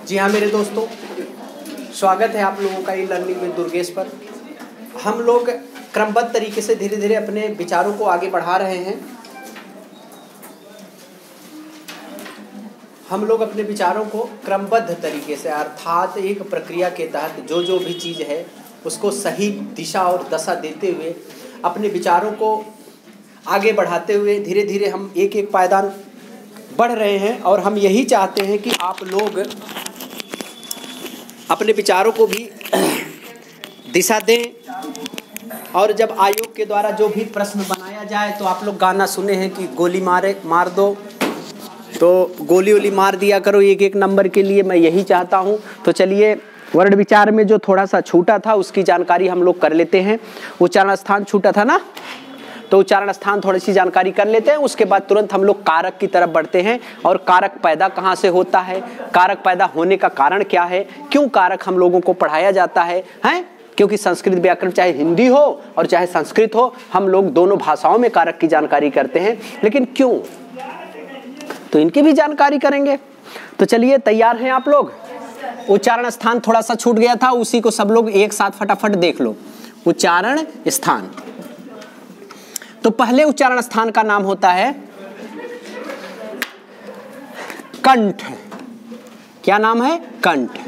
जी हाँ मेरे दोस्तों, स्वागत है आप लोगों का ई लर्निंग विद दुर्गेश पर। हम लोग क्रमबद्ध तरीके से धीरे धीरे अपने विचारों को आगे बढ़ा रहे हैं। हम लोग अपने विचारों को क्रमबद्ध तरीके से अर्थात एक प्रक्रिया के तहत जो भी चीज़ है उसको सही दिशा और दशा देते हुए अपने विचारों को आगे बढ़ाते हुए धीरे धीरे हम एक एक पायदान बढ़ रहे हैं। और हम यही चाहते हैं कि आप लोग अपने विचारों को भी दिशा दें। और जब आयोग के द्वारा जो भी प्रश्न बनाया जाए तो आप लोग गाना सुने हैं कि गोली मार दो, तो गोली मार दिया करो एक एक नंबर के लिए, मैं यही चाहता हूं। तो चलिए, वर्ण विचार में जो थोड़ा सा छूटा था उसकी जानकारी हम लोग कर लेते हैं। उच्चारण स्थान छूटा था ना, तो उच्चारण स्थान थोड़ी सी जानकारी कर लेते हैं। उसके बाद तुरंत हम लोग कारक की तरफ बढ़ते हैं। और कारक पैदा कहाँ से होता है, कारक पैदा होने का कारण क्या है, क्यों कारक हम लोगों को पढ़ाया जाता है, क्योंकि संस्कृत व्याकरण चाहे हिंदी हो और चाहे संस्कृत हो, हम लोग दोनों भाषाओं में कारक की जानकारी करते हैं। लेकिन क्यों, तो इनकी भी जानकारी करेंगे। तो चलिए, तैयार हैं आप लोग। उच्चारण स्थान थोड़ा सा छूट गया था, उसी को सब लोग एक साथ फटाफट देख लो। उच्चारण स्थान, तो पहले उच्चारण स्थान का नाम होता है कंठ। क्या नाम है? कंठ।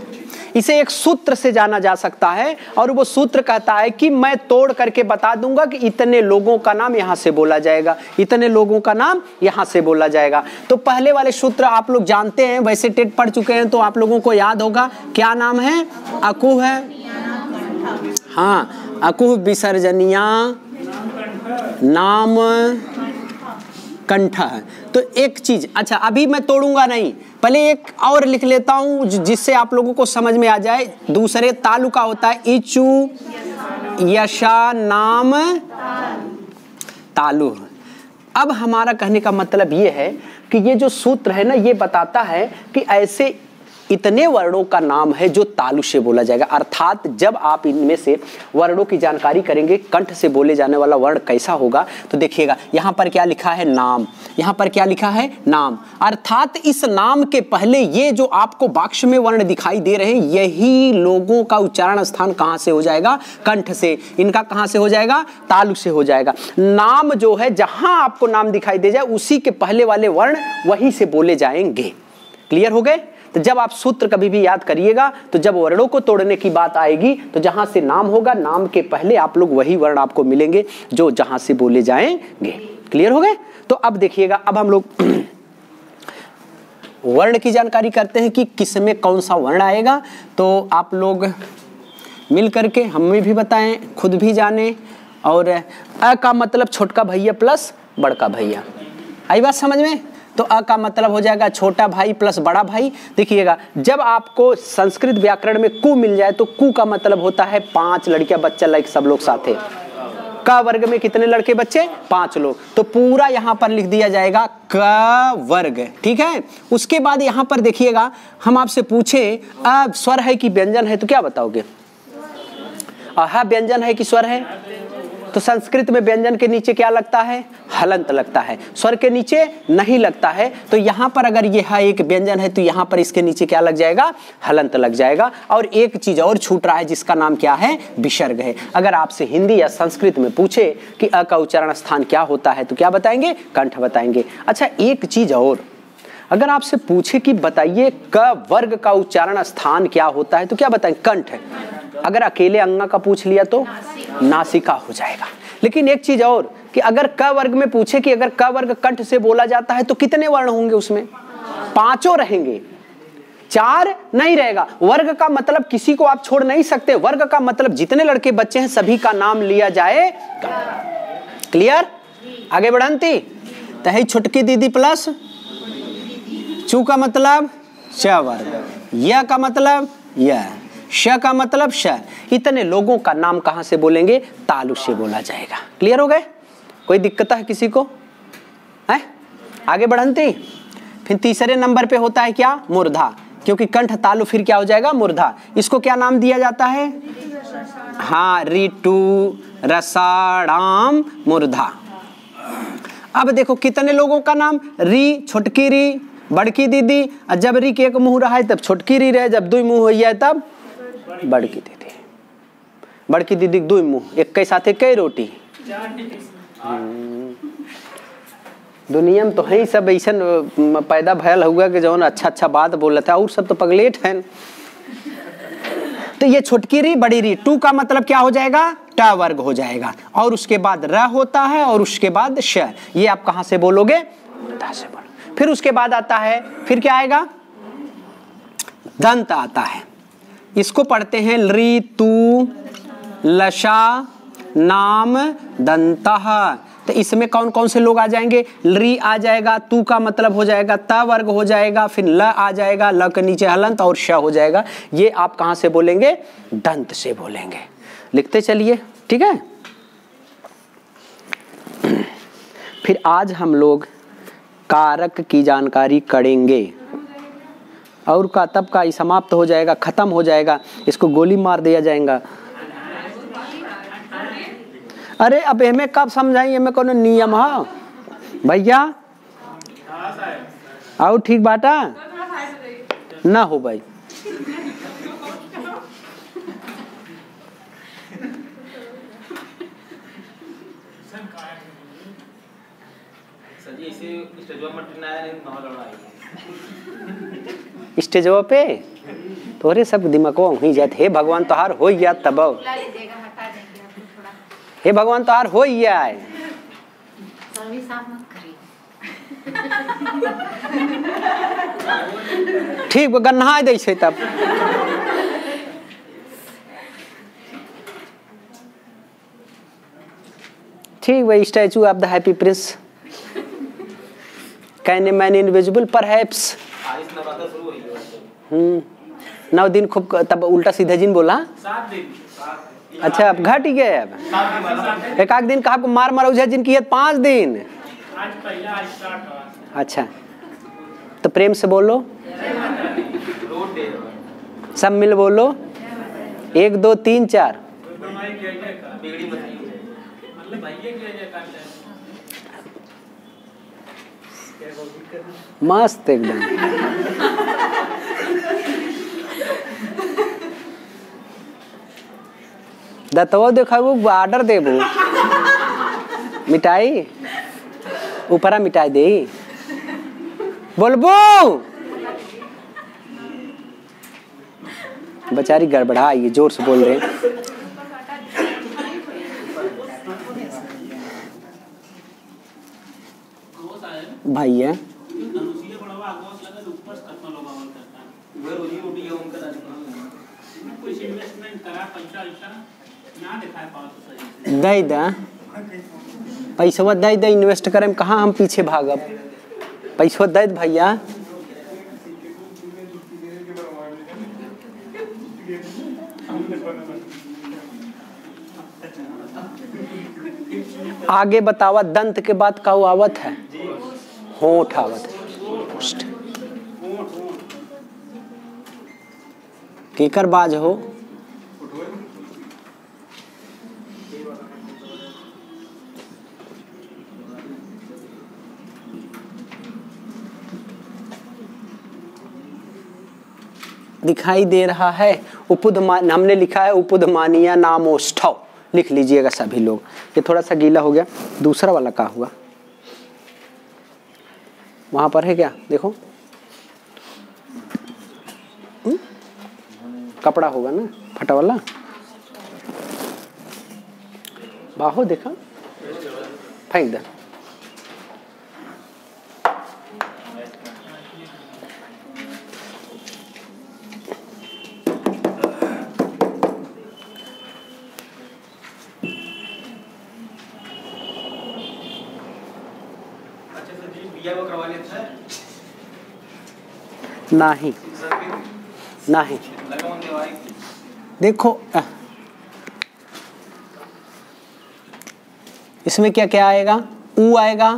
इसे एक सूत्र से जाना जा सकता है और वो सूत्र कहता है कि मैं तोड़ करके बता दूंगा कि इतने लोगों का नाम यहां से बोला जाएगा, इतने लोगों का नाम यहां से बोला जाएगा। तो पहले वाले सूत्र आप लोग जानते हैं, वैसे टेट पढ़ चुके हैं तो आप लोगों को याद होगा। क्या नाम है? अकुह है, हाँ, अकुह विसर्जनिया नाम कंठ है। तो एक चीज, अच्छा अभी मैं तोड़ूंगा नहीं, पहले एक और लिख लेता हूं जिससे आप लोगों को समझ में आ जाए। दूसरे तालु का होता है इचु यशा नाम तालु। अब हमारा कहने का मतलब ये है कि ये जो सूत्र है ना, ये बताता है कि ऐसे इतने वर्णों का नाम है जो तालु से बोला जाएगा। अर्थात जब आप इनमें से वर्णों की जानकारी करेंगे, कंठ से बोले जाने वाला वर्ण कैसा होगा, तो देखिएगा यहाँ पर क्या लिखा है, नाम। यहाँ पर क्या लिखा है, नाम। अर्थात इस नाम के पहले ये जो आपको बाक्स में वर्ण दिखाई दे रहे हैं, यही लोगों का उच्चारण स्थान कहाँ से हो जाएगा, कंठ से। इनका कहाँ से हो जाएगा, तालु से हो जाएगा। नाम जो है, जहां आपको नाम दिखाई दे जाए उसी के पहले वाले वर्ण वहीं से बोले जाएंगे। क्लियर हो गए? तो जब आप सूत्र कभी भी याद करिएगा, तो जब वर्णों को तोड़ने की बात आएगी तो जहां से नाम होगा, नाम के पहले आप लोग वही वर्ण आपको मिलेंगे जो जहां से बोले जाएंगे। क्लियर हो गए? तो अब देखिएगा, अब हम लोग वर्ण की जानकारी करते हैं कि किस में कौन सा वर्ण आएगा। तो आप लोग मिल करके हमें भी बताएं, खुद भी जाने। और अ का मतलब छोटका भैया प्लस बड़का भैया, आई बात समझ में? तो अ का मतलब हो जाएगा छोटा भाई प्लस बड़ा भाई। देखिएगा, जब आपको संस्कृत व्याकरण में कु मिल जाए तो कु का मतलब होता है 5 लड़कियां बच्चा, लाइक सब लोग साथ है। क वर्ग में कितने लड़के बच्चे? 5 लोग। तो पूरा यहां पर लिख दिया जाएगा क वर्ग। ठीक है। उसके बाद यहां पर देखिएगा, हम आपसे पूछे अब स्वर है कि व्यंजन है, तो क्या बताओगे? व्यंजन है कि स्वर है? तो संस्कृत में व्यंजन के नीचे क्या लगता है? हलंत लगता है। स्वर के नीचे नहीं लगता है। तो यहाँ पर अगर यह एक व्यंजन है तो यहाँ पर इसके नीचे क्या लग जाएगा? हलंत लग जाएगा। और एक चीज और छूट रहा है जिसका नाम क्या है? विसर्ग है। अगर आपसे हिंदी या संस्कृत में पूछे कि अ का उच्चारण स्थान क्या होता है तो क्या बताएंगे? कंठ बताएंगे। अच्छा, एक चीज और, अगर आपसे पूछे कि बताइए क वर्ग का उच्चारण स्थान क्या होता है तो क्या बताएंगे? कंठ है। अगर अकेले अंगा का पूछ लिया तो नासिका हो जाएगा। लेकिन एक चीज और कि अगर क वर्ग में पूछे कि अगर क वर्ग कंठ से बोला जाता है तो कितने वर्ण होंगे उसमें? 5 रहेंगे, 4 नहीं रहेगा। वर्ग का मतलब किसी को आप छोड़ नहीं सकते। वर्ग का मतलब जितने लड़के बच्चे हैं सभी का नाम लिया जाएगा। क्लियर? आगे बढ़ंती तही छुटकी दीदी प्लस चू का मतलब च वर्ग, य का मतलब य, श का मतलब श। इतने लोगों का नाम कहां से बोलेंगे? तालु से बोला जाएगा। क्लियर हो गए? कोई दिक्कत है किसी को? है? आगे बढ़ंती। फिर तीसरे नंबर पे होता है क्या? मूर्धा। क्योंकि कंठ तालु फिर क्या हो जाएगा? मूर्धा। इसको क्या नाम दिया जाता है? हाँ, ऋतु रसाणाम मूर्धा। अब देखो कितने लोगों का नाम, री छोटकी री, बड़की दीदी जब री के एक मुंह रहा है तब छोटकी री रहे, जब दुई मुंह हो जाए तब बड़की दीदी। बड़की दीदी दुई मुंह, एक के साथ कई रोटी। दुनिया में तो है सब ऐसा पैदा भयल हुआ कि जो अच्छा अच्छा बात बोल रहा था, और सब तो पगलेट हैं। तो ये छोटकी री बड़ी री, टू का मतलब क्या हो जाएगा, ट वर्ग हो जाएगा, और उसके बाद र होता है और उसके बाद श। ये आप कहां से बोलोगे, से बोलो। फिर उसके बाद आता है, फिर क्या आएगा, दंत आता है। इसको पढ़ते हैं ली तू लशा नाम दंतः। तो इसमें कौन कौन से लोग आ जाएंगे, ली आ जाएगा, तू का मतलब हो जाएगा त वर्ग हो जाएगा, फिर ल आ जाएगा, ल के नीचे हलंत और श हो जाएगा। ये आप कहां से बोलेंगे, दंत से बोलेंगे। लिखते चलिए, ठीक है। फिर आज हम लोग कारक की जानकारी करेंगे, और का तब का समाप्त हो जाएगा, खत्म हो जाएगा, इसको गोली मार दिया जाएगा। अरे अब हमें कब समझाई, हमें कौन नियम है भैया, आओ ठीक बाटा ना हो भाई। स्टेजवा पे तोरे सब दिमागवा वहीं जाते। हे भगवान तोहार हो गया तब, हे भगवान तोहार हो गया है। ठीक गन्हा दे छे तब। ठीक भाई, statue of the happy Prince, can a man invisible perhaps. 9 दिन खूब, तब उल्टा सीधा जिन बोला 7 दिन। अच्छा अब घट गए, अब एक आध दिन कहा मार मरौझा जिनकी 5 दिन। आज पहला स्टार्ट हुआ। अच्छा तो प्रेम से बोलो, सब मिल बोलो, 1 2 3 4। मस्त एकदम। दत्तवा देखा वो ऑर्डर देबो, मिठाई ऊपरा मिठाई दे बोलबो। बेचारी गड़बड़ा, ये जोर से बोल रहे भैया। दे दा पैसा, दे दे इन्वेस्ट करे में, कहाँ हम पीछे भागब, पैसा दे भैया। आगे बतावा, दंत के बाद का आवत है, होंठ आवत है। केकर बाज हो, दिखाई दे रहा है। उपदमान हमने लिखा है, उपदमानिया नामोष्ठव, लिख लीजिएगा सभी लोग। ये थोड़ा सा गीला हो गया। दूसरा वाला का हुआ, वहां पर है क्या, देखो कपड़ा होगा ना फटा वाला, बाहो देखा, फेंक दे। नहीं नहीं, देखो इसमें क्या क्या आएगा, ऊ आएगा,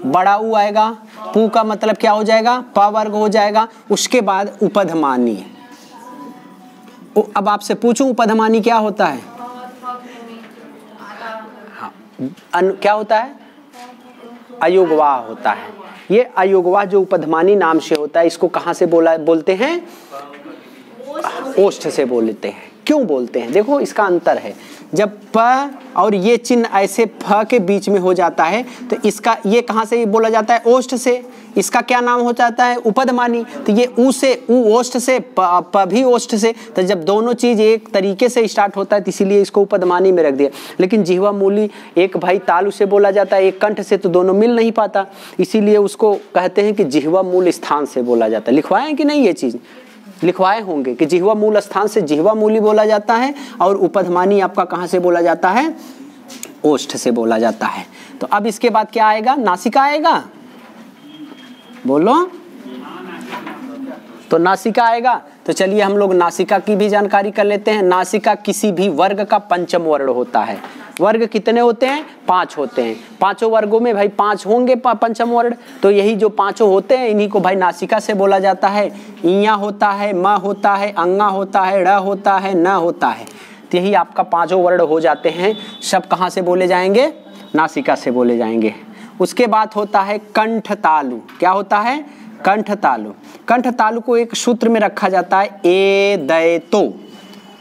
बड़ा ऊ आएगा, पू का मतलब क्या हो जाएगा, प वर्ग हो जाएगा। उसके बाद उपधमानी। अब आपसे पूछूं उपधमानी क्या होता है, हाँ क्या होता है, अयुग्वा होता है। ये अयुग्वा जो उपध्मानी नाम से होता है, इसको कहाँ से बोलते हैं? ओष्ठ से बोलते हैं। क्यों बोलते हैं? देखो इसका अंतर है, जब प और ये चिन्ह ऐसे फ के बीच में हो जाता है तो इसका ये कहाँ से बोला जाता है? ओष्ठ से। इसका क्या नाम हो जाता है? उपध्मानी। तो ये ऊ से ऊ ओष्ठ से, प भी ओष्ठ से। तो जब दोनों चीज एक तरीके से स्टार्ट होता है तो इसीलिए इसको उपध्मानी में रख दिया। लेकिन जिह्वा मूली एक भाई तालु से बोला जाता है, एक कंठ से, तो दोनों मिल नहीं पाता, इसीलिए उसको कहते हैं कि जिह्वा मूल स्थान से बोला जाता है। लिखवाए कि नहीं? ये चीज लिखवाए होंगे कि जिह्वा मूल स्थान से जिह्वा मूली बोला जाता है और उपध्मानी आपका कहाँ से बोला जाता है? ओष्ठ से बोला जाता है। तो अब इसके बाद क्या आएगा? नासिका आएगा। बोलो। तो नासिका आएगा। तो चलिए हम लोग नासिका की भी जानकारी कर लेते हैं। नासिका किसी भी वर्ग का पंचम वर्ण होता है। वर्ग कितने होते हैं? 5 होते हैं। पांचों वर्गों में भाई 5 होंगे पंचम वर्ण। तो यही जो पांचों होते हैं इन्हीं को भाई नासिका से बोला जाता है। इया होता है, म होता है, अंगा होता है, ड़ होता है, न होता है। तो यही आपका पांचों वर्ण हो जाते हैं। सब कहाँ से बोले जाएंगे? नासिका से बोले जाएंगे। उसके बाद होता है कंठ तालु। क्या होता है? कंठ तालु। कंठ तालु को एक सूत्र में रखा जाता है, ए दै तो।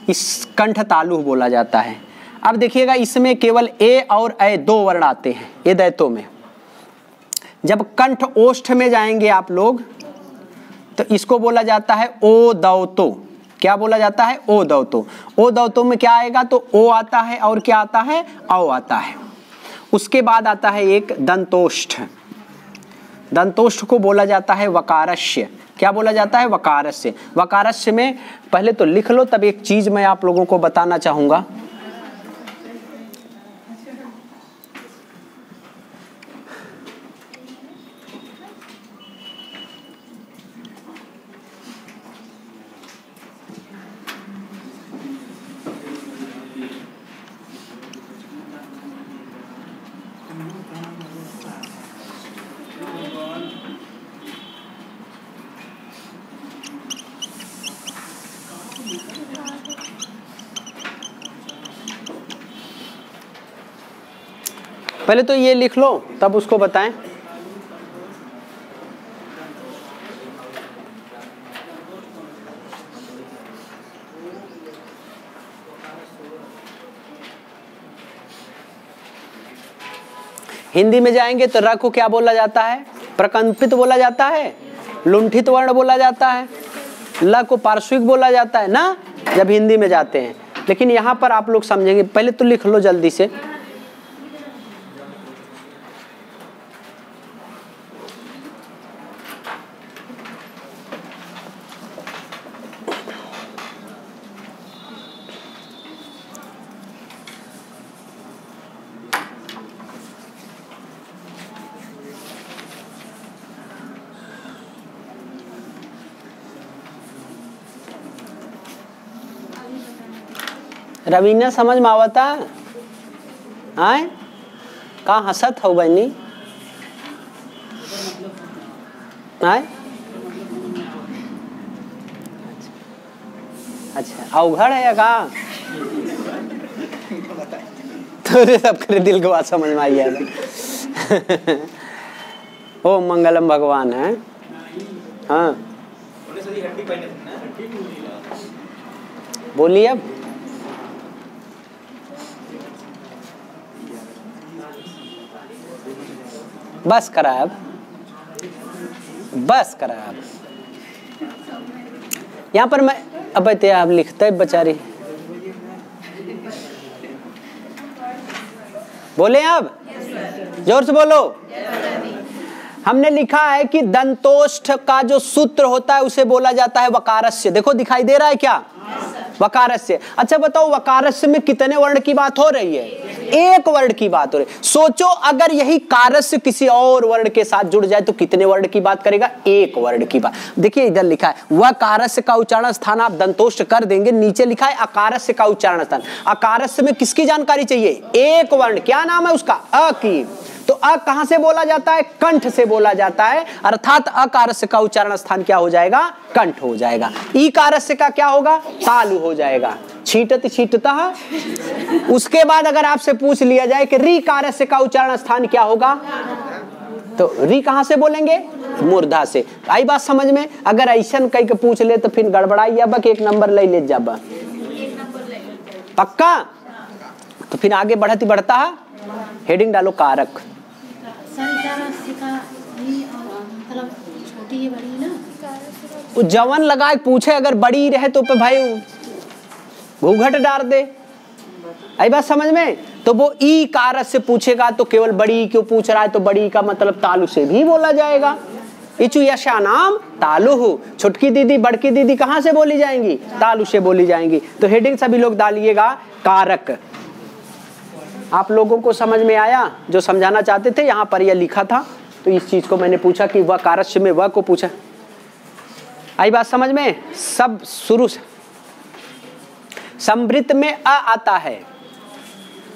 इस कंठ तालु बोला जाता है। अब देखिएगा इसमें केवल ए और ए 2 वर्ण आते हैं ए दै तो में। जब कंठ ओष्ठ में जाएंगे आप लोग तो इसको बोला जाता है ओ दौ तो। क्या बोला जाता है? ओ दौ तो। ओ दौ तो में क्या आएगा? तो ओ आता है और क्या आता है? औ आता है। उसके बाद आता है एक दंतोष्ठ। दंतोष्ठ को बोला जाता है वकारस्य। क्या बोला जाता है? वकारस्य। वकारस्य में पहले तो लिख लो, तब एक चीज मैं आप लोगों को बताना चाहूंगा। पहले तो ये लिख लो तब उसको बताएं। हिंदी में जाएंगे तो र को क्या बोला जाता है? प्रकंपित बोला जाता है, लुंठित वर्ण बोला जाता है, ल को पार्श्विक बोला जाता है ना जब हिंदी में जाते हैं। लेकिन यहाँ पर आप लोग समझेंगे। पहले तो लिख लो जल्दी से। रवीना समझ में आवता? आए का हंसत हो बनी? आए अच्छा अवघड़ है या का? तो सब करे दिल की बात समझ में आई है। ओ मंगलम भगवान है। हाँ बोलिए अब। बस करा अब, बस करा अब। यहाँ पर मैं अब आप लिखते है बेचारी। बोले अब जोर से बोलो। हमने लिखा है कि दंतोष्ठ का जो सूत्र होता है उसे बोला जाता है वकारस्य। देखो दिखाई दे रहा है क्या? वकारस्य। अच्छा बताओ वकारस्य में कितने वर्ण की बात हो रही है? एक वर्ण की बात हो रही है। सोचो अगर यही कारस्य किसी और वर्ण के साथ जुड़ जाए तो कितने वर्ण की बात करेगा? एक वर्ण की बात। देखिए इधर लिखा है वह कारस्य का उच्चारण स्थान आप दंतोष्ठ कर देंगे। नीचे लिखा है अकारस्य का उच्चारण स्थान। अकारस्य में किसकी जानकारी चाहिए? एक वर्ण। क्या नाम है उसका? अ की। तो अ कहां से बोला जाता है? कंठ से बोला जाता है। अर्थात अकारस्य का उच्चारण स्थान क्या हो जाएगा? कंठ हो जाएगा। ई कारस्य का क्या होगा? तालु हो जाएगा। छीटत छीटता। उसके बाद अगर आपसे पूछ लिया जाए कि री कारस्य का उच्चारण स्थान क्या होगा? तो री कहाँ से बोलेंगे? मूर्धा से। आई बात समझ में? अगर ऐसा कहीं के पूछ ले तो फिर गड़बड़ाई अब कि 1 नंबर ले जब पक्का। तो फिर आगे बढ़ती बढ़ता है, हेडिंग डालो कारक। जवन लगाए पूछे, अगर बड़ी रहे तो पे भाई घूंघट डाल दे। आई बात समझ में? तो वो ई कारक से पूछेगा तो केवल बड़ी क्यों पूछ रहा है, तो बड़ी का मतलब तालु से भी बोला जाएगा। इचु यशा नाम तालु हो। छुटकी दीदी बड़की दीदी कहाँ से बोली जाएंगी? तालु से बोली जाएंगी। तो हेडिंग सभी लोग डालिएगा कारक। आप लोगों को समझ में आया? जो समझाना चाहते थे यहाँ पर यह लिखा था, तो इस चीज को मैंने पूछा कि वह कारक में वह को पूछा। आई बात समझ में? सब शुरू से समृत में अ आता है।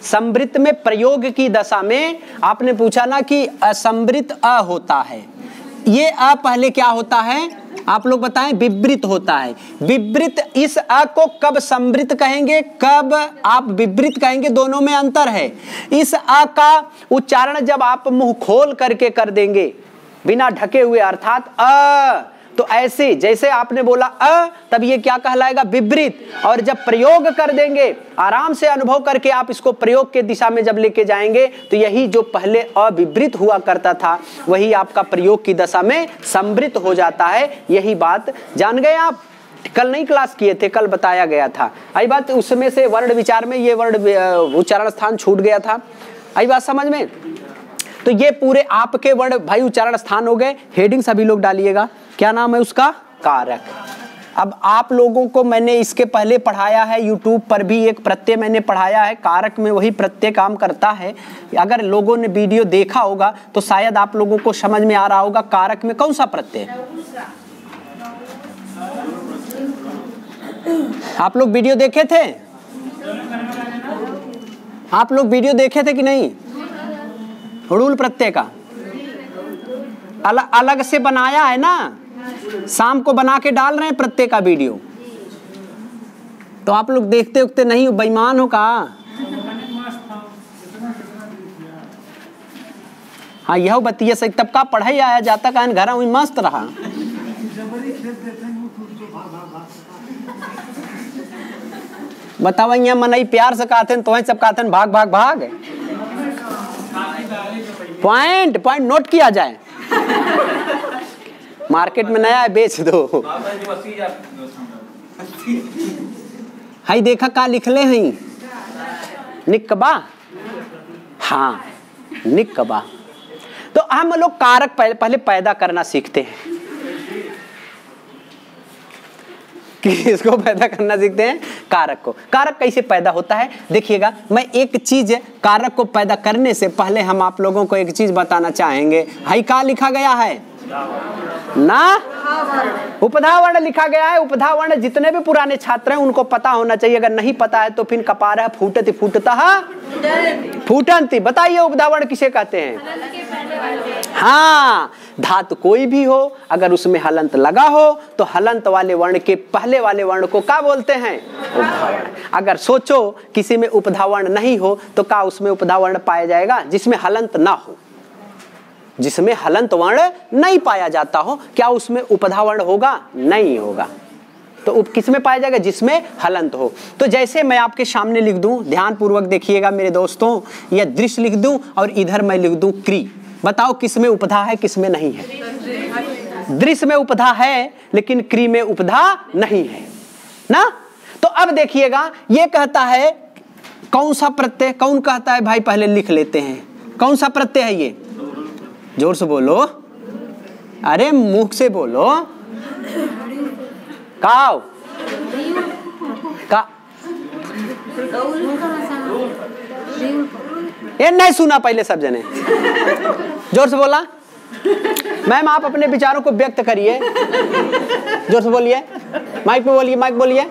समृत में प्रयोग की दशा में आपने पूछा ना कि असमृत अ होता है। ये अ पहले क्या होता है आप लोग बताएं? विवृत होता है। विवृत, इस अ को कब समृत कहेंगे, कब आप विवृत कहेंगे, दोनों में अंतर है। इस अ का उच्चारण जब आप मुंह खोल करके कर देंगे बिना ढके हुए, अर्थात अ, तो ऐसे जैसे आपने बोला अ, तब ये क्या कहलाएगा? विवृत। और जब प्रयोग कर देंगे, आराम से अनुभव करके आप इसको प्रयोग के दिशा में जब लेके जाएंगे, तो यही जो पहले अविवृत हुआ करता था वही आपका प्रयोग की दशा में समृत हो जाता है। यही बात जान गए आप? कल नहीं क्लास किए थे, कल बताया गया था। आई बात? उसमें से वर्ण विचार में ये वर्ण उच्चारण स्थान छूट गया था। आई बात समझ में? तो ये पूरे आपके वर्ण भाई उच्चारण स्थान हो गए। हेडिंग सभी लोग डालिएगा। क्या नाम है उसका? कारक। अब आप लोगों को मैंने इसके पहले पढ़ाया है, यूट्यूब पर भी एक प्रत्यय मैंने पढ़ाया है। कारक में वही प्रत्यय काम करता है। अगर लोगों ने वीडियो देखा होगा तो शायद आप लोगों को समझ में आ रहा होगा कारक में कौन सा प्रत्यय। आप लोग वीडियो देखे थे? आप लोग वीडियो देखे थे कि नहीं? हुड़ूल प्रत्यय का अलग से बनाया है ना, शाम को बना के डाल रहे हैं प्रत्यय का वीडियो। तो आप लोग देखते उखते नहीं हो, बेईमान हो का? हाँ यह बतिया सही, तब का पढ़ाई आया जाता का घर वही मस्त रहा। बताओ यहाँ मनई प्यार से कहते हैं, तो सब कहते हैं भाग भाग भाग। पॉइंट नोट किया जाए। मार्केट में नया है, बेच दो। हाई देखा का लिखले हैं? निकबा। हाँ निकबा। तो हम लोग कारक पहले पैदा करना सीखते हैं। किसको पैदा करना सीखते हैं? कारक को। कारक कैसे पैदा होता है देखिएगा। मैं एक चीज कारक को पैदा करने से पहले हम आप लोगों को एक चीज बताना चाहेंगे। हाई का लिखा गया है ना? उपधा वर्ण लिखा गया है। उपधा वर्ण जितने भी पुराने छात्र हैं उनको पता होना चाहिए। अगर नहीं पता है तो फिर कपार फूटती फूटता फूटंती। बताइए उपधा वर्ण किसे कहते हैं? हाँ, धातु कोई भी हो अगर उसमें हलंत लगा हो तो हलंत वाले वर्ण के पहले वाले वर्ण को क्या बोलते हैं? उपधा वर्ण। अगर सोचो किसी में उपधा वर्ण नहीं हो तो क्या उसमें उपधा वर्ण पाया जाएगा? जिसमें हलंत ना हो, जिसमें हलंत वर्ण नहीं पाया जाता हो, क्या उसमें उपधा वर्ण होगा? नहीं होगा। तो किस में पाया जाएगा? जिसमें हलंत हो। तो जैसे मैं आपके सामने लिख दूं, ध्यान पूर्वक देखिएगा मेरे दोस्तों, यह दृश्य लिख दूं और इधर मैं लिख दूं क्री। बताओ किस में उपधा है, किस में नहीं है? दृश्य में उपधा है लेकिन क्री में उपधा नहीं है ना। तो अब देखिएगा, ये कहता है कौन सा प्रत्यय, कौन कहता है भाई? पहले लिख लेते हैं। कौन सा प्रत्यय है ये? जोर से बोलो, अरे मुख से बोलो। काव का ये नहीं सुना पहले सब जने? जोर से बोला। मैम आप अपने विचारों को व्यक्त करिए, जोर से बोलिए, माइक पे बोलिए, माइक बोलिए।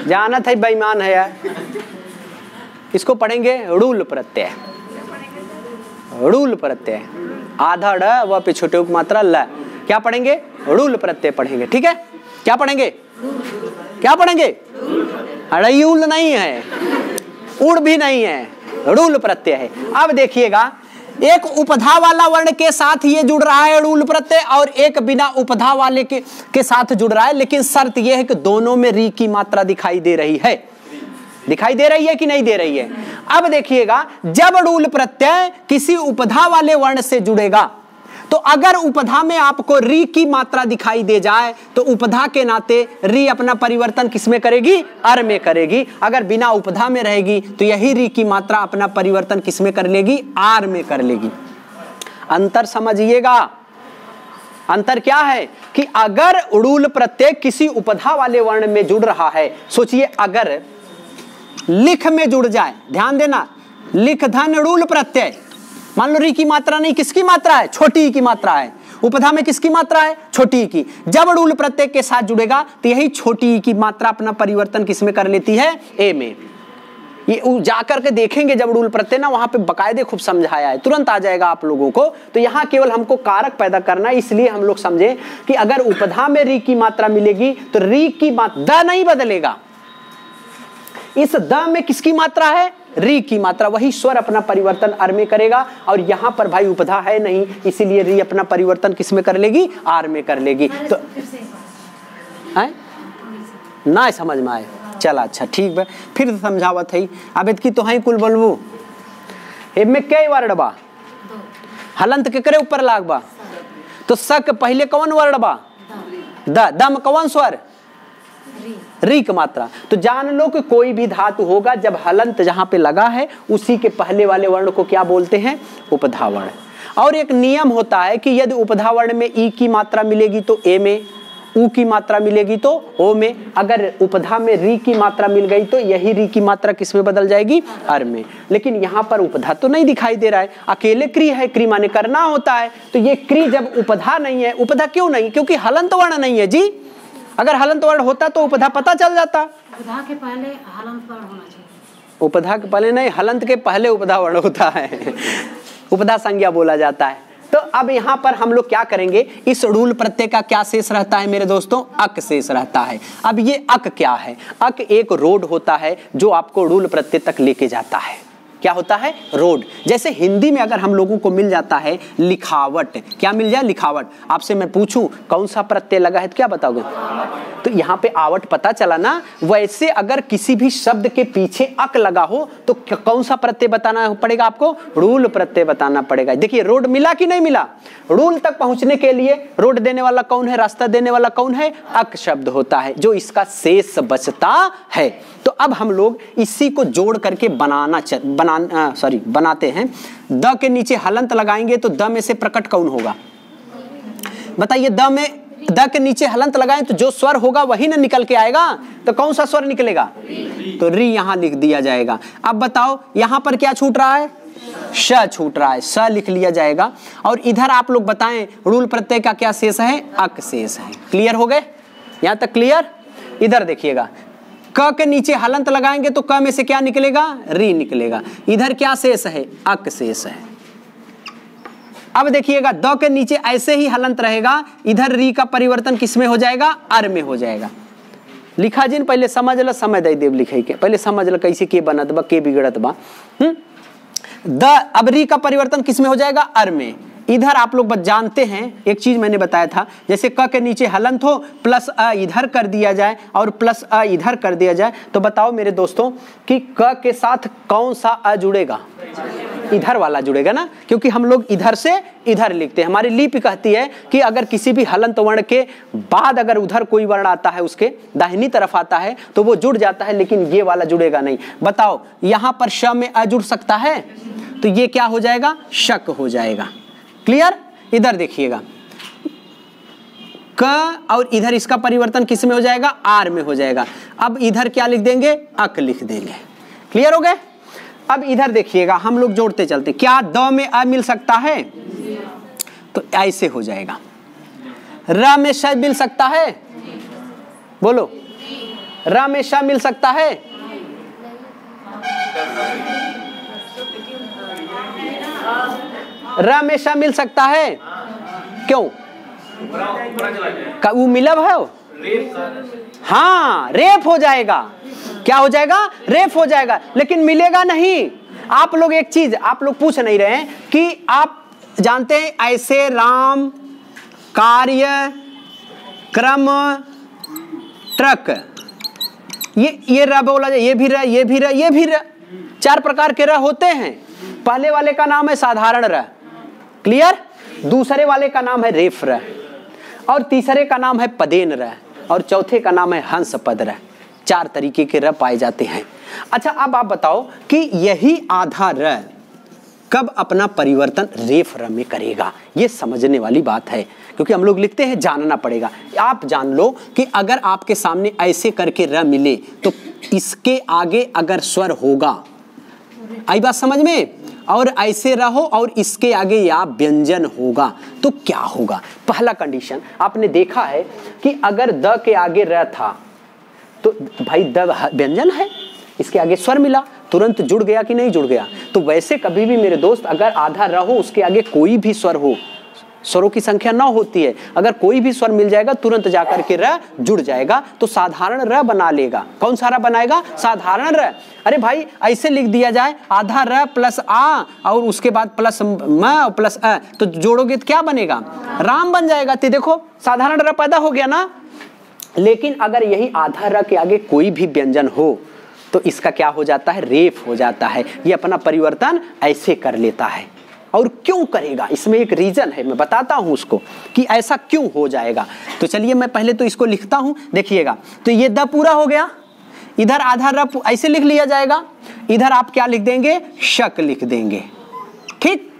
जाना था बेईमान है यार। इसको पढ़ेंगे ऋल प्रत्यय। ऋल प्रत्यय, आधा ड़ व पे छोटे उप मात्रा ल। क्या पढ़ेंगे? ऋल प्रत्यय पढ़ेंगे। ठीक है, क्या पढ़ेंगे? क्या पढ़ेंगे? ड़यूल नहीं है, उड़ भी नहीं है, ड़ूल प्रत्यय है। अब देखिएगा, एक उपधा वाला वर्ण के साथ ये जुड़ रहा है ड़ूल प्रत्यय, और एक बिना उपधा वाले के साथ जुड़ रहा है, लेकिन शर्त यह है कि दोनों में री की मात्रा दिखाई दे रही है। दिखाई दे रही है कि नहीं दे रही है? अब देखिएगा, जब ड़ूल प्रत्यय किसी उपधा वाले वर्ण से जुड़ेगा, तो अगर उपधा में आपको री की मात्रा दिखाई दे जाए तो उपधा के नाते री अपना परिवर्तन किसमें करेगी? अर में करेगी। अगर बिना उपधा में रहेगी तो यही री की मात्रा अपना परिवर्तन किसमें कर लेगी? आर में कर लेगी। अंतर समझिएगा। अंतर क्या है कि अगर ड़ूल प्रत्यय किसी उपधा वाले वर्ण में जुड़ रहा है, सोचिए अगर लिख में जुड़ जाए, ध्यान देना, लिख धन ड़ूल प्रत्यय, मान लो री की मात्रा नहीं, किसकी मात्रा है? छोटी ई की मात्रा है। उपधा में किसकी मात्रा है? छोटी ई की। जब ड़ूल प्रत्यय के साथ जुड़ेगा तो यही छोटी ई की मात्रा अपना परिवर्तन किसमें कर लेती है? ए में। ये जाकर के देखेंगे जब ड़ूल प्रत्यय ना, वहां पे बकायदे खूब समझाया है, तुरंत आ जाएगा आप लोगों को। तो यहाँ केवल हमको कारक पैदा करना है, इसलिए हम लोग समझे कि अगर उपधा में री की मात्रा मिलेगी तो री की मात्रा, द नहीं बदलेगा, इस द में किसकी मात्रा है? री की मात्रा। वही स्वर अपना परिवर्तन अर में करेगा, और यहां पर भाई उपधा है नहीं, इसीलिए री अपना परिवर्तन किस में कर लेगी? आर में कर लेगी। तो ना समझ में आए? चला, अच्छा ठीक है, फिर समझावत है। अब इतकी तो है कुल बोलबू, इनमें कई वर्ण बा, हलंत के करे ऊपर लाग बा, तो सक पहले कौन वर्ण बा? द। दम कौन स्वर? री की मात्रा। तो जान लो कि कोई भी धातु होगा जब हलंत जहां पे लगा है उसी के पहले वाले वर्ण को क्या बोलते हैं? उपधा वर्ण। और एक नियम होता है कि यदि उपधा वर्ण में ई की मात्रा मिलेगी तो ए में, उ की मात्रा मिलेगी तो ओ में, अगर उपधा में री की मात्रा मिल गई तो यही री की मात्रा किस में बदल जाएगी? अर में। लेकिन यहाँ पर उपधा तो नहीं दिखाई दे रहा है, अकेले क्री है, क्री माने करना होता है। तो ये क्री जब उपधा नहीं है, उपधा क्यों नहीं? क्योंकि हलंत वर्ण नहीं है जी। अगर हलंत वर्ण होता तो उपधा पता चल जाता। उपधा के पहले हलंत वर्ण होना चाहिए। उपधा के पहले नहीं, हलंत के पहले उपधा वर्ण होता है, उपधा संज्ञा बोला जाता है। तो अब यहाँ पर हम लोग क्या करेंगे? इस ड़ूल प्रत्यय का क्या शेष रहता है मेरे दोस्तों? अक शेष रहता है। अब ये अक क्या है? अक एक रोड होता है जो आपको ड़ूल प्रत्यय तक लेके जाता है। क्या होता है? रोड। जैसे हिंदी में अगर हम लोगों को मिल जाता है लिखावट, क्या मिल जाए? लिखावट। आपसे मैं पूछूं कौन सा प्रत्यय लगा है तो क्या बताओगे? तो यहाँ पे आवट पता चला ना। वैसे अगर किसी भी शब्द के पीछे अक लगा हो तो कौन सा प्रत्यय बताना पड़ेगा आपको? ड़ूल प्रत्यय बताना पड़ेगा। देखिए रोड मिला कि नहीं मिला? ड़ूल तक पहुंचने के लिए रोड देने वाला कौन है? रास्ता देने वाला कौन है? अक शब्द होता है जो इसका शेष बचता है। तो अब हम लोग इसी को जोड़ करके बनाते हैं। द के नीचे हलंत लगाएंगे तो द में से प्रकट कौन होगा? बताइए, द के नीचे हलंत लगाएं तो जो स्वर होगा वही ना निकल के आएगा। तो कौन सा स्वर निकलेगा? तो री यहां लिख दिया जाएगा। अब बताओ यहां पर क्या छूट रहा है? श छूट रहा है, स लिख लिया जाएगा। और इधर आप लोग बताएं ड़ूल प्रत्यय का क्या शेष है? अक शेष है। क्लियर हो गए? यहां तक क्लियर? इधर देखिएगा, क के नीचे हलंत लगाएंगे तो क में से क्या निकलेगा? री निकलेगा। इधर क्या शेष है? अक शेष है। अब देखिएगा, द के नीचे ऐसे ही हलंत रहेगा, इधर री का परिवर्तन किस में हो जाएगा? अर में हो जाएगा। लिखा जिन पहले समझ ल, समय दे देव लिखे के पहले समझ ल कैसे के बनत बा, के बिगड़त बा। द अब री का परिवर्तन किस में हो जाएगा? अर में। इधर आप लोग जानते हैं, एक चीज मैंने बताया था, जैसे क के नीचे हलंत हो प्लस अ इधर कर दिया जाए और प्लस अ इधर कर दिया जाए, तो बताओ मेरे दोस्तों कि क के साथ कौन सा अ जुड़ेगा? इधर वाला जुड़ेगा ना, क्योंकि हम लोग इधर से इधर लिखते हैं। हमारी लिपि कहती है कि अगर किसी भी हलंत वर्ण के बाद अगर उधर कोई वर्ण आता है, उसके दाहिनी तरफ आता है तो वो जुड़ जाता है, लेकिन ये वाला जुड़ेगा नहीं। बताओ यहां पर श में अ जुड़ सकता है? तो ये क्या हो जाएगा? शक हो जाएगा। क्लियर? इधर देखिएगा, क और इधर इसका परिवर्तन किस में हो जाएगा? आर में हो जाएगा। अब इधर क्या लिख देंगे? अक लिख देंगे। क्लियर हो गए? अब इधर देखिएगा, हम लोग जोड़ते चलते, क्या द में अ मिल सकता है? तो ऐसे हो जाएगा। र में श मिल सकता है? बोलो, र में श मिल सकता है? र में श मिल सकता है? क्यों? वो मिलब है? हाँ रेप हो जाएगा। क्या हो जाएगा? रेप हो जाएगा, लेकिन मिलेगा नहीं। आप लोग एक चीज आप लोग पूछ नहीं रहे हैं कि आप जानते हैं ऐसे राम कार्य क्रम ट्रक, ये र बोला जाए, ये भी र, ये भी र, ये भी र, 4 प्रकार के र होते हैं। पहले वाले का नाम है साधारण र, क्लियर। दूसरे वाले का नाम है रेफ र, और तीसरे का नाम है पदेन र, और चौथे का नाम है हंस पद र। 4 तरीके के र पाए जाते हैं। अच्छा अब आप बताओ कि यही आधा र कब अपना परिवर्तन रेफ र में करेगा? ये समझने वाली बात है, क्योंकि हम लोग लिखते हैं, जानना पड़ेगा। आप जान लो कि अगर आपके सामने ऐसे करके र मिले तो इसके आगे अगर स्वर होगा, आई बात समझ में, और ऐसे रहो और इसके आगे या व्यंजन होगा तो क्या होगा? पहला कंडीशन आपने देखा है कि अगर द के आगे र था तो भाई द व्यंजन है, इसके आगे स्वर मिला, तुरंत जुड़ गया कि नहीं जुड़ गया? तो वैसे कभी भी मेरे दोस्त अगर आधा र हो उसके आगे कोई भी स्वर हो, स्वरों की संख्या 9 होती है, अगर कोई भी स्वर मिल जाएगा तुरंत जाकर के र जुड़ जाएगा, तो साधारण र बना लेगा। कौन सा र बनाएगा? साधारण र। अरे भाई ऐसे लिख दिया जाए आधा र प्लस आ और उसके बाद प्लस म और प्लस अ, तो जोड़ोगे तो क्या बनेगा? राम बन जाएगा। तो देखो साधारण र पैदा हो गया ना। लेकिन अगर यही आधा र के आगे कोई भी व्यंजन हो तो इसका क्या हो जाता है? रेफ हो जाता है। ये अपना परिवर्तन ऐसे कर लेता है। और क्यों करेगा? इसमें एक रीजन है, मैं बताता हूं उसको कि ऐसा क्यों हो जाएगा। तो चलिए मैं पहले तो इसको लिखता हूं, देखिएगा। तो ये द पूरा हो गया, इधर आधा र ऐसे लिख लिया जाएगा, इधर आप क्या लिख देंगे? शक लिख देंगे, ठीक।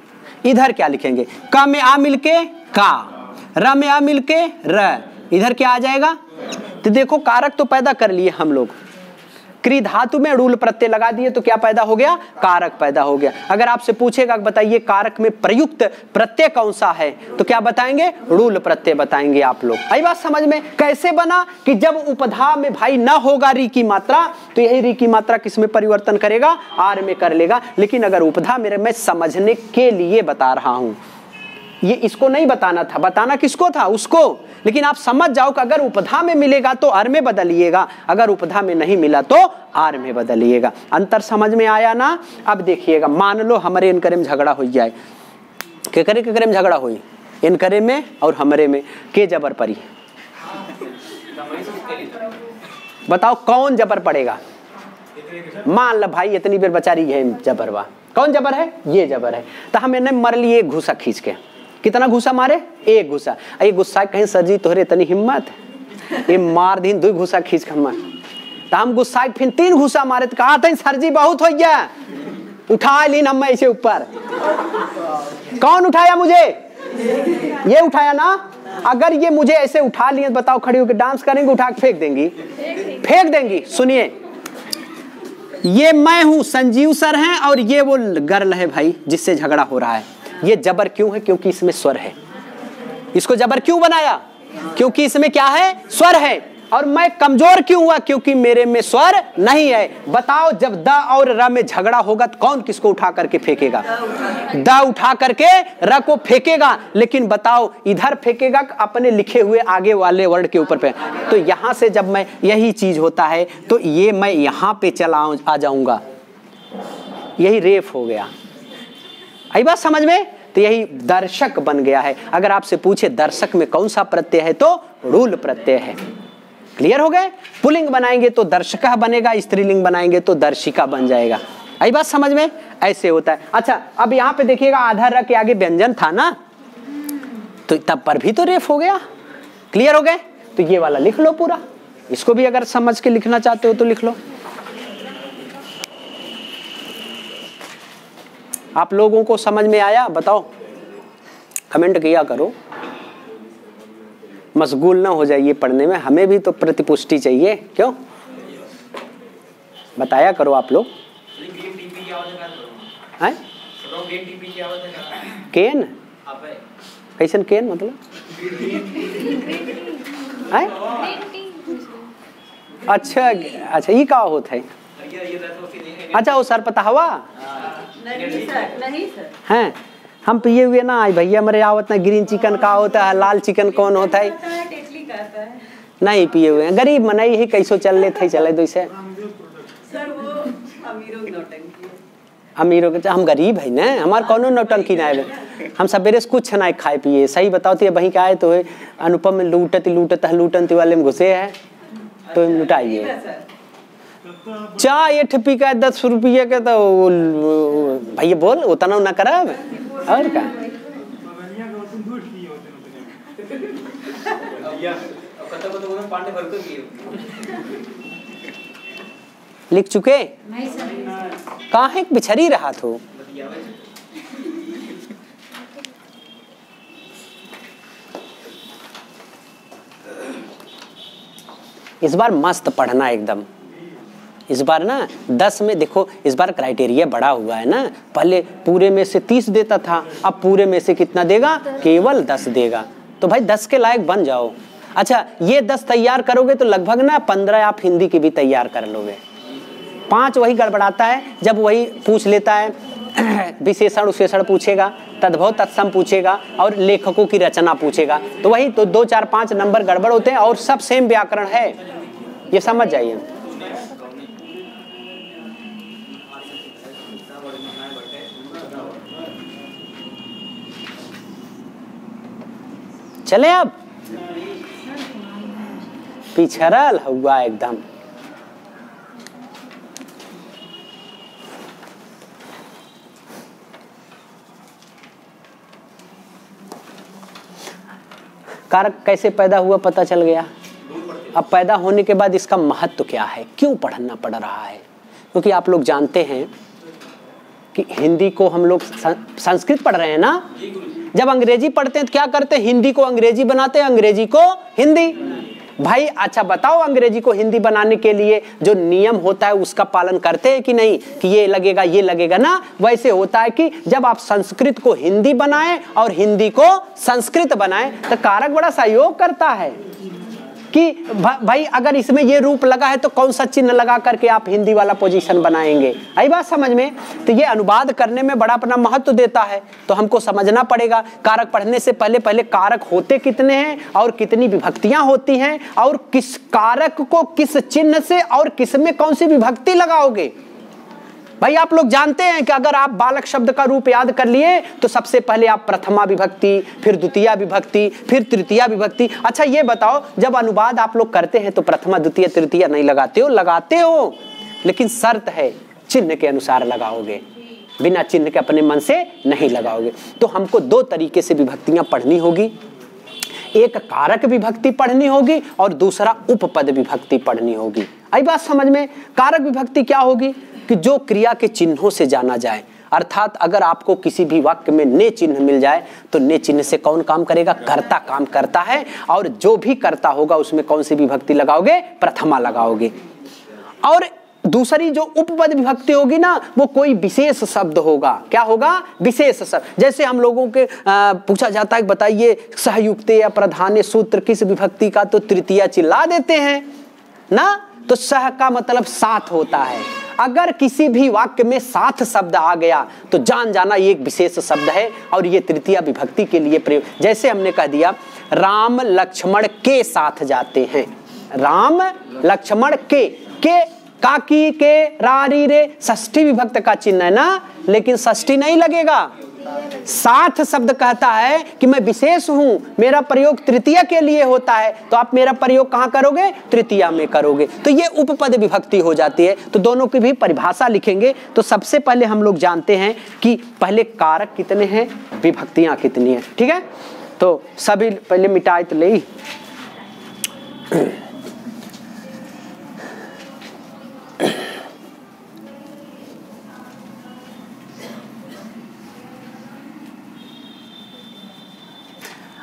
इधर क्या लिखेंगे? क में आ मिलके का, र में आ मिलके र, इधर क्या आ जाएगा? तो देखो कारक तो पैदा कर लिए हम लोग, क्री धातु में ऋल प्रत्यय लगा दिए तो क्या पैदा हो गया? कारक पैदा हो गया। अगर आपसे पूछेगा बताइए कारक में प्रयुक्त प्रत्यय कौन सा है, तो क्या बताएंगे? ऋल प्रत्यय बताएंगे आप लोग। आई बात समझ में? कैसे बना कि जब उपधा में भाई न होगा री की मात्रा, तो यही री की मात्रा किस में परिवर्तन करेगा? आर में कर लेगा। लेकिन अगर उपधा मेरे मैं समझने के लिए बता रहा हूं, ये इसको नहीं बताना था, बताना किसको था? उसको। लेकिन आप समझ जाओ कि अगर उपधा में मिलेगा तो आर में बदलिएगा, अगर उपधा में नहीं मिला तो आर में बदलिएगा। अंतर समझ में आया ना? अब देखिएगा, मान लो हमारे इनकरे में झगड़ा हो जाए, केकरे में झगड़ा हुई? इनकरे में और हमरे में, के जबर पड़ी? बताओ कौन जबर पड़ेगा? मान लो भाई इतनी देर बेचारी है जबरवा, कौन जबर है? ये जबर है। तो हम इन्हें मर लिए एक घुसा खींच के। कितना घुसा मारे? एक घुसा। ये गुस्सा कहीं सर जी तोहरे इतनी हिम्मत, ये मार दिन 2 घुसा खींच के हम, तो हम गुस्सा फिर 3 घुसा मारे तो कहा था सर जी बहुत हो गया, उठा लीन हम ऐसे ऊपर। कौन उठाया मुझे? ये उठाया ना। अगर ये मुझे ऐसे उठा लिए बताओ खड़ी होकर डांस करेंगे, उठा के फेंक देंगी? फेंक देंगी। सुनिए, ये मैं हूं, संजीव सर हैं, और ये वो गर्ल है भाई जिससे झगड़ा हो रहा है। ये जबर क्यों है? क्योंकि इसमें स्वर है। इसको जबर क्यों बनाया? क्योंकि इसमें क्या है? स्वर है। और मैं कमजोर क्यों हुआ? क्योंकि मेरे में स्वर नहीं है। बताओ जब द और र में झगड़ा होगा तो कौन किसको उठा करके फेंकेगा? द उठा करके र को फेंकेगा। लेकिन बताओ इधर फेंकेगा अपने लिखे हुए आगे वाले वर्ड के ऊपर पे। तो यहां से जब मैं यही चीज होता है तो ये मैं यहां पे चला आ जाऊंगा, यही रेफ हो गया। आई बात समझ में? तो यही दर्शक बन गया है। अगर आपसे पूछे दर्शक में कौन सा प्रत्यय है तो ऋल प्रत्यय है। क्लियर हो गए? पुल्लिंग बनाएंगे तो दर्शका बनेगा, स्त्रीलिंग बनाएंगे तो दर्शिका बन जाएगा। आई बात समझ में? ऐसे होता है। अच्छा अब यहाँ पे देखिएगा आधा र के आगे व्यंजन था ना, तो तब पर भी तो रेफ हो गया। क्लियर हो गए? तो ये वाला लिख लो पूरा, इसको भी अगर समझ के लिखना चाहते हो तो लिख लो। आप लोगों को समझ में आया? बताओ, कमेंट किया करो। मशगूल ना हो जाइए पढ़ने में, हमें भी तो प्रतिपुष्टि चाहिए। क्यों? बताया करो आप लोग। केन कैसन केन मतलब? अच्छा अच्छा, ये का होता है? अच्छा वो सर पता हवा? नहीं सर। हैं हम पिए हुए ना आई भैया, मेरे आवत ना ग्रीन चिकन का होता है, लाल चिकन कौन होता है? नहीं पिए हुए हैं, गरीब मनाई ही कैसो चल ले थे चले दो से सर वो अमीरों की नौटंकी है। अमीरों के हम गरीब है ना, हमार कौनो नौटंकी ना है, हम सवेरे से कुछ ना खाए पिए। सही बताओ तो वहीं का आए तो अनुपम में लूटन वाले में घुसे है तो लुटाइए। चाय ये ठपी का 10 रुपये के तो भैया बोल उतना ना करा और क्या लिख चुके नहीं सर। कहाँ है बिछरी रहा तो इस बार मस्त पढ़ना एकदम। इस बार ना 10 में देखो इस बार क्राइटेरिया बड़ा हुआ है ना, पहले पूरे में से 30 देता था, अब पूरे में से कितना देगा, केवल 10 देगा। तो भाई 10 के लायक बन जाओ। अच्छा ये 10 तैयार करोगे तो लगभग ना 15 आप हिंदी की भी तैयार कर लोगे। 5 वही गड़बड़ाता है जब वही पूछ लेता है विशेषण उशेषण पूछेगा, तद्भव तत्सम पूछेगा और लेखकों की रचना पूछेगा, तो वही तो 2 4 5 नंबर गड़बड़ होते हैं और सब सेम व्याकरण है, ये समझ जाइए। चले अब पिछड़ल हुआ एकदम। कारक कैसे पैदा हुआ पता चल गया। अब पैदा होने के बाद इसका महत्व क्या है, क्यों पढ़ना पड़ रहा है, क्योंकि आप लोग जानते हैं कि हिंदी को हम लोग संस्कृत पढ़ रहे हैं ना, जब अंग्रेजी पढ़ते हैं तो क्या करते हैं, हिंदी को अंग्रेजी बनाते हैं, अंग्रेजी को हिंदी। भाई अच्छा बताओ अंग्रेजी को हिंदी बनाने के लिए जो नियम होता है उसका पालन करते हैं कि नहीं, कि ये लगेगा ना। वैसे होता है कि जब आप संस्कृत को हिंदी बनाएं और हिंदी को संस्कृत बनाएं तो कारक बड़ा सहयोग करता है कि भाई अगर इसमें ये रूप लगा है तो कौन सा चिन्ह लगा करके आप हिंदी वाला पोजीशन बनाएंगे। आई बात समझ में। तो ये अनुवाद करने में बड़ा अपना महत्व देता है, तो हमको समझना पड़ेगा। कारक पढ़ने से पहले कारक होते कितने हैं और कितनी विभक्तियां होती हैं और किस कारक को किस चिन्ह से और किस में कौन सी विभक्ति लगाओगे। भाई आप लोग जानते हैं कि अगर आप बालक शब्द का रूप याद कर लिए तो सबसे पहले आप प्रथमा विभक्ति, फिर द्वितीया विभक्ति, फिर तृतीया विभक्ति। अच्छा ये बताओ जब अनुवाद आप लोग करते हैं तो प्रथमा द्वितीय तृतीया नहीं लगाते हो? लगाते हो, लेकिन शर्त है चिन्ह के अनुसार लगाओगे, बिना चिन्ह के अपने मन से नहीं लगाओगे। तो हमको 2 तरीके से विभक्तियां पढ़नी होगी, एक कारक विभक्ति पढ़नी होगी और दूसरा उपपद विभक्ति पढ़नी होगी। आई बात समझ में। कारक विभक्ति क्या होगी कि जो क्रिया के चिन्हों से जाना जाए, अर्थात अगर आपको किसी भी वाक्य में ने चिन्ह मिल जाए तो ने चिन्ह से कौन काम करेगा, कर्ता काम करता है, और जो भी कर्ता होगा उसमें कौन सी विभक्ति लगाओगे, प्रथमा लगाओगे। और दूसरी जो उपपद विभक्ति होगी ना वो कोई विशेष शब्द होगा। क्या होगा, विशेष शब्द। जैसे हम लोगों के पूछा जाता है बताइए सहयुक्त या प्रधान सूत्र किस विभक्ति का, तो तृतीया चिल्ला देते हैं ना। तो सह का मतलब साथ होता है। अगर किसी भी वाक्य में साथ शब्द आ गया तो जान जाना ये एक विशेष शब्द है और ये तृतीया विभक्ति के लिए प्रयोग। जैसे हमने कह दिया राम लक्ष्मण के साथ जाते हैं, राम लक्ष्मण के काकी के रारी रे षष्ठी विभक्त का चिन्ह है ना, लेकिन षष्ठी नहीं लगेगा। साथ शब्द कहता है कि मैं विशेष हूं, मेरा प्रयोग तृतीया के लिए होता है, तो आप मेरा प्रयोग कहां करोगे, तृतीया में करोगे। तो ये उपपद विभक्ति हो जाती है। तो दोनों की भी परिभाषा लिखेंगे। तो सबसे पहले हम लोग जानते हैं कि पहले कारक कितने हैं, विभक्तियां कितनी हैं। ठीक है, तो सभी पहले मिटाए तो ले।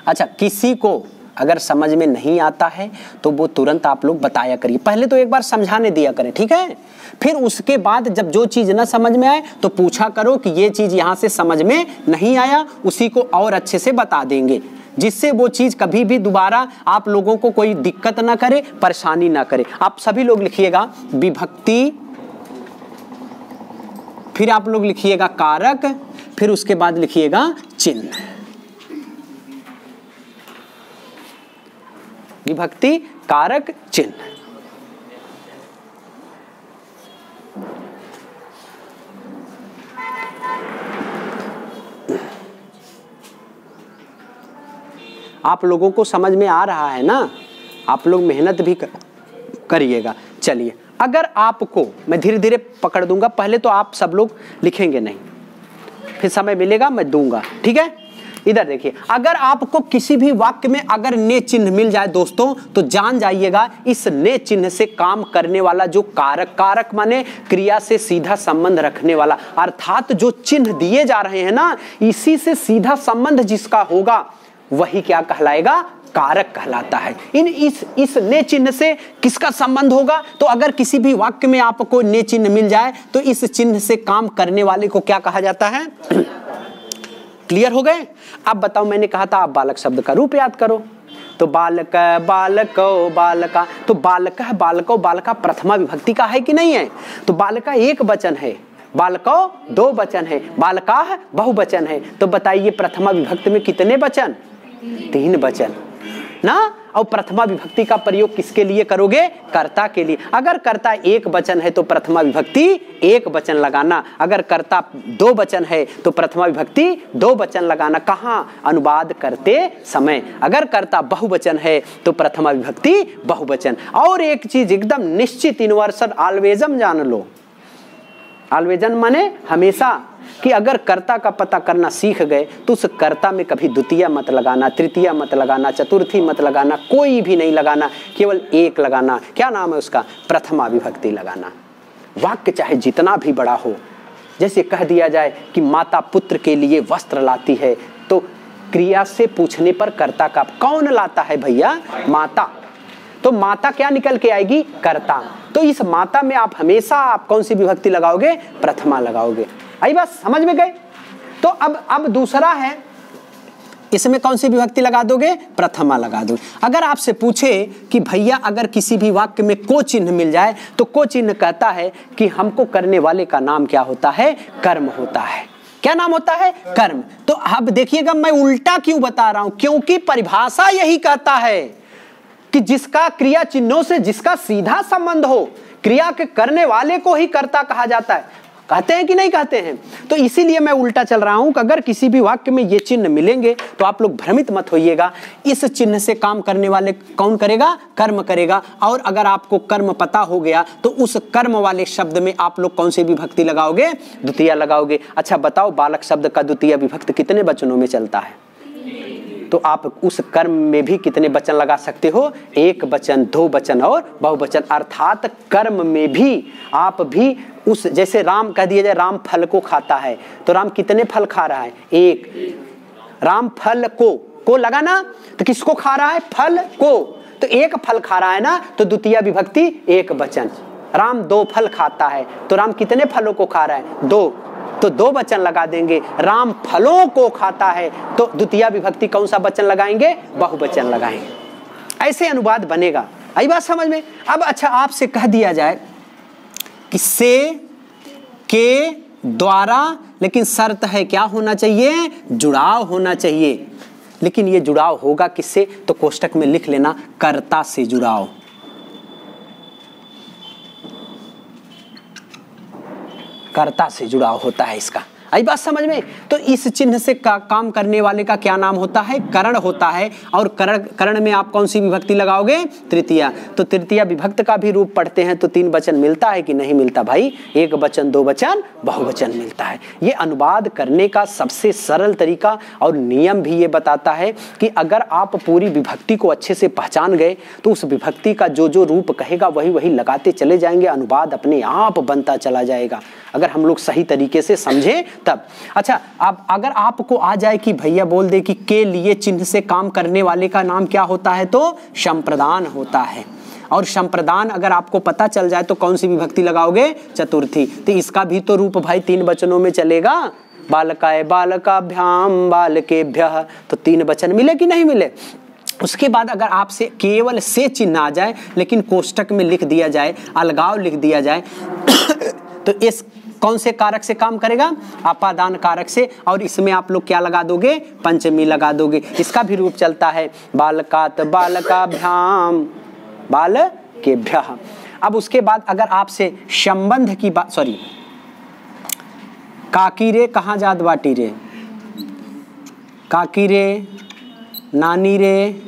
अच्छा किसी को अगर समझ में नहीं आता है तो वो तुरंत आप लोग बताया करिए, पहले तो एक बार समझाने दिया करें, ठीक है। फिर उसके बाद जब जो चीज ना समझ में आए तो पूछा करो कि ये चीज यहाँ से समझ में नहीं आया, उसी को और अच्छे से बता देंगे, जिससे वो चीज कभी भी दोबारा आप लोगों को कोई दिक्कत ना करे, परेशानी ना करे। आप सभी लोग लिखिएगा विभक्ति, फिर आप लोग लिखिएगा कारक, फिर उसके बाद लिखिएगा चिन्ह। विभक्ति कारक चिन्ह। आप लोगों को समझ में आ रहा है ना? आप लोग मेहनत भी करिएगा। चलिए, अगर आपको मैं धीरे धीरे पकड़ दूंगा, पहले तो आप सब लोग लिखेंगे नहीं, फिर समय मिलेगा मैं दूंगा, ठीक है? इधर देखिए, अगर आपको किसी भी वाक्य में अगर ने चिन्ह मिल जाए दोस्तों, तो जान जाइएगा इस ने चिन्ह से काम करने वाला जो कारक, कारक माने क्रिया से सीधा संबंध रखने वाला, अर्थात जो चिन्ह दिए जा रहे हैं ना, इसी से सीधा संबंध जिसका होगा वही क्या कहलाएगा? कारक कहलाता है। इस ने चिन्ह से किसका संबंध होगा? तो अगर किसी भी वाक्य में आपको ने चिन्ह मिल जाए तो इस चिन्ह से काम करने वाले को क्या कहा जाता है? क्लियर हो गए? अब बताओ, मैंने कहा था आप बालक शब्द का रूप याद करो। तो बालक, बालको, बालका, तो बालक, बालको, बालका प्रथमा विभक्ति का है कि नहीं है? तो बालका एक वचन है, बालको दो वचन है, बालका बहुवचन है। तो बताइए प्रथमा विभक्ति में कितने वचन? 3 वचन ना। और प्रथमा विभक्ति का प्रयोग किसके लिए करोगे? कर्ता के लिए। अगर कर्ता एक वचन है तो प्रथमा विभक्ति एक वचन लगाना, अगर कर्ता 2 वचन है तो प्रथमा विभक्ति 2 वचन लगाना। कहाँ? अनुवाद करते समय। अगर कर्ता बहुवचन है तो प्रथमा विभक्ति बहुवचन। और एक चीज एकदम निश्चित, यूनिवर्सल ऑलवेजम जान लो। ऑलवेजन माने हमेशा, कि अगर कर्ता का पता करना सीख गए तो उस कर्ता में कभी द्वितीय मत लगाना, तृतीय मत लगाना, चतुर्थी मत लगाना, कोई भी नहीं लगाना, केवल एक लगाना। क्या नाम है उसका? प्रथमा विभक्ति लगाना। वाक्य चाहे जितना भी बड़ा हो, जैसे कह दिया जाए कि माता पुत्र के लिए वस्त्र लाती है, तो क्रिया से पूछने पर कर्ता का कौन लाता है भैया? माता। तो माता क्या निकल के आएगी? कर्ता। तो इस माता में आप हमेशा आप कौन सी विभक्ति लगाओगे? प्रथमा लगाओगे। आई बात समझ में गए? तो अब दूसरा है, इसमें कौन सी विभक्ति लगा दोगे? प्रथमा लगा दोगे। अगर आपसे पूछे कि भैया अगर किसी भी वाक्य में को चिन्ह मिल जाए, तो को चिन्ह कहता है कि हमको करने वाले का नाम क्या होता है? कर्म होता है। क्या नाम होता है? कर्म। तो अब देखिएगा मैं उल्टा क्यों बता रहा हूं, क्योंकि परिभाषा यही कहता है कि जिसका क्रिया चिन्हों से जिसका सीधा संबंध हो, क्रिया के करने वाले को ही कर्ता कहा जाता है। कहते हैं कि नहीं कहते हैं? तो इसीलिए मैं उल्टा चल रहा हूं कि अगर किसी भी वाक्य में ये चिन्ह मिलेंगे तो आप लोग भ्रमित मत होइएगा। इस चिन्ह से काम करने वाले कौन करेगा? कर्म करेगा। और अगर आपको कर्म पता हो गया तो उस कर्म वाले शब्द में आप लोग कौन सी विभक्ति लगाओगे? द्वितीय लगाओगे। अच्छा बताओ, बालक शब्द का द्वितीय विभक्ति कितने वचनों में चलता है? तो आप उस कर्म में भी कितने वचन लगा सकते हो? 1 वचन, 2 वचन और बहुवचन। अर्थात कर्म में भी आप भी उस, जैसे राम कह दिया जाए राम फल को खाता है, तो राम कितने फल खा रहा है? 1। राम फल को लगाना, तो किसको खा रहा है? फल को। तो 1 फल खा रहा है ना, तो द्वितीय विभक्ति 1 वचन। राम 2 फल खाता है, तो राम कितने फलों को खा रहा है? 2। तो 2 वचन लगा देंगे। राम फलों को खाता है, तो द्वितीय विभक्ति कौन सा वचन लगाएंगे? बहुवचन लगाएंगे। ऐसे अनुवाद बनेगा। आई बात समझ में? अब अच्छा आपसे कह दिया जाए कि से, के, द्वारा, लेकिन शर्त है क्या होना चाहिए? जुड़ाव होना चाहिए। लेकिन ये जुड़ाव होगा किससे? तो कोष्टक में लिख लेना, कर्ता से जुड़ाव। कर्ता से जुड़ाव होता है इसका। आई बात समझ में? तो इस चिन्ह से काम करने वाले का क्या नाम होता है? करण होता है। और करण में आप कौन सी विभक्ति लगाओगे? तृतीया। तो तृतीया विभक्त का भी रूप पढ़ते हैं तो 3 वचन मिलता है कि नहीं मिलता भाई? 1 वचन, 2 वचन, बहुवचन मिलता है। ये अनुवाद करने का सबसे सरल तरीका और नियम भी ये बताता है कि अगर आप पूरी विभक्ति को अच्छे से पहचान गए तो उस विभक्ति का जो जो रूप कहेगा वही वही लगाते चले जाएंगे, अनुवाद अपने आप बनता चला जाएगा, अगर हम लोग सही तरीके से समझें तब। अच्छा, अब अगर आपको आ जाए कि भैया बोल दे कि के लिए चिन्ह से काम करने वाले का नाम क्या होता है? तो संप्रदान होता है। और संप्रदान अगर आपको पता चल जाए तो कौन सी विभक्ति लगाओगे? चतुर्थी। तो इसका भी तो रूप भाई 3 वचनों में चलेगा। बालकाय बालकाभ्याम बालकेभ्यः, तो 3 वचन मिले कि नहीं मिले? उसके बाद अगर आपसे केवल से चिन्ह आ जाए लेकिन कोष्टक में लिख दिया जाए, अलगाव लिख दिया जाए तो इस कौन से कारक से काम करेगा? अपादान कारक से। और इसमें आप लोग क्या लगा दोगे? पंचमी लगा दोगे। इसका भी रूप चलता है बालकात बालकाभ्याम बालकेभ्यः। अब उसके बाद अगर आपसे संबंध की बात, सॉरी, काकी रे कहाँ जात बाटी रे, काकी रे, नानी रे,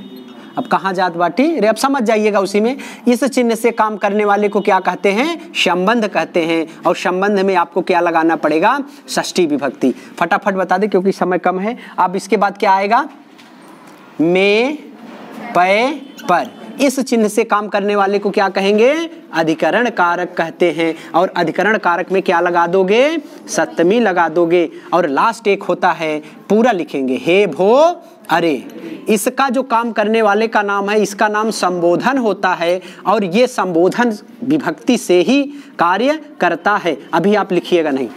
अब कहाँ जात बाटी रे, अब समझ जाइएगा उसी में। इस चिन्ह से काम करने वाले को क्या कहते हैं? संबंध कहते हैं। और संबंध में आपको क्या लगाना पड़ेगा? षष्ठी विभक्ति। फटाफट बता दे क्योंकि समय कम है। अब इसके बाद क्या आएगा? में, पै, पर। इस चिन्ह से काम करने वाले को क्या कहेंगे? अधिकरण कारक कहते हैं। और अधिकरण कारक में क्या लगा दोगे? सप्तमी लगा दोगे। और लास्ट एक होता है, पूरा लिखेंगे, हे भो अरे। इसका जो काम करने वाले का नाम है, इसका नाम संबोधन होता है। और ये संबोधन विभक्ति से ही कार्य करता है। अभी आप लिखिएगा नहीं,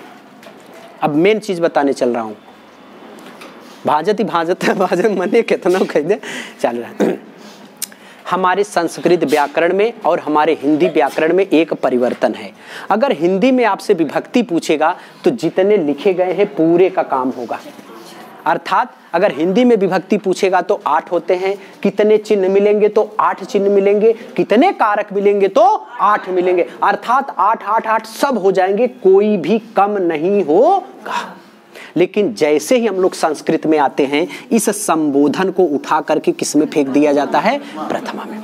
अब मेन चीज बताने चल रहा हूं। भाजती भाजत भाजत मने कितना कह दे चल रहा है। हमारे संस्कृत व्याकरण में और हमारे हिंदी व्याकरण में एक परिवर्तन है। अगर हिंदी में आपसे विभक्ति पूछेगा तो जितने लिखे गए हैं पूरे का काम होगा। अर्थात अगर हिंदी में विभक्ति पूछेगा तो 8 होते हैं, कितने चिन्ह मिलेंगे तो 8 चिन्ह मिलेंगे, कितने कारक मिलेंगे तो 8 मिलेंगे। अर्थात 8 8 8 सब हो जाएंगे, कोई भी कम नहीं होगा। लेकिन जैसे ही हम लोग संस्कृत में आते हैं, इस संबोधन को उठा करके किस में फेंक दिया जाता है? प्रथमा में।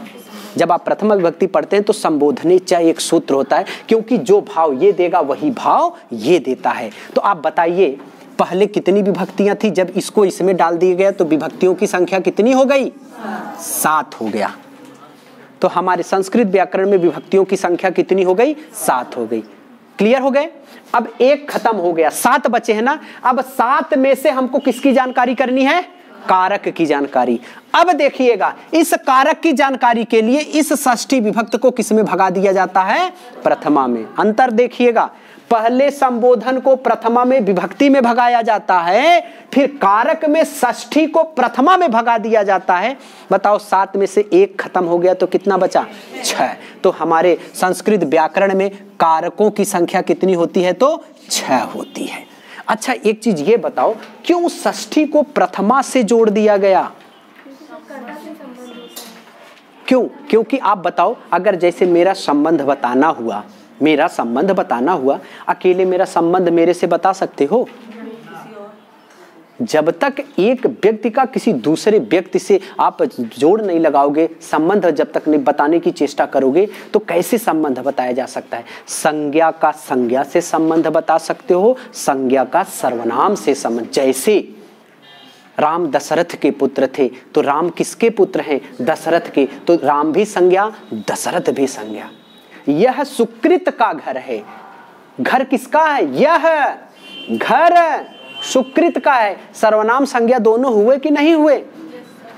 जब आप प्रथमा विभक्ति पढ़ते हैं तो संबोधनेच्च एक सूत्र होता है, क्योंकि जो भाव ये देगा वही भाव ये देता है। तो आप बताइए पहले कितनी विभक्तियां थी? जब इसको इसमें डाल दिया गया तो विभक्तियों की संख्या कितनी हो गई? 7 हो गया। तो हमारे संस्कृत व्याकरण में विभक्तियों की संख्या कितनी हो गई? 7 हो गई। क्लियर हो गए? अब एक खत्म हो गया, 7 बचे हैं ना। अब 7 में से हमको किसकी जानकारी करनी है? कारक की जानकारी। अब देखिएगा, इस कारक की जानकारी के लिए इस षष्ठी विभक्त को किस में भगा दिया जाता है? प्रथमा में। अंतर देखिएगा, पहले संबोधन को प्रथमा में विभक्ति में भगाया जाता है, फिर कारक में षष्ठी को प्रथमा में भगा दिया जाता है। बताओ 7 में से 1 खत्म हो गया तो कितना बचा? 6। तो हमारे संस्कृत व्याकरण में कारकों की संख्या कितनी होती है? तो 6 होती है। अच्छा एक चीज ये बताओ, क्यों षष्ठी को प्रथमा से जोड़ दिया गया? क्यों? क्योंकि आप बताओ, अगर जैसे मेरा संबंध बताना हुआ, अकेले मेरा संबंध मेरे से बता सकते हो? जब तक एक व्यक्ति का किसी दूसरे व्यक्ति से आप जोड़ नहीं लगाओगे, संबंध जब तक नहीं बताने की चेष्टा करोगे, तो कैसे संबंध बताया जा सकता है? संज्ञा का संज्ञा से संबंध बता सकते हो, संज्ञा का सर्वनाम से संबंध। जैसे राम दशरथ के पुत्र थे, तो राम किसके पुत्र हैं? दशरथ के। तो राम भी संज्ञा, दशरथ भी संज्ञा। यह सुकृत का घर है। घर किसका है? यह घर सुकृत का है। सर्वनाम संज्ञा दोनों हुए कि नहीं हुए?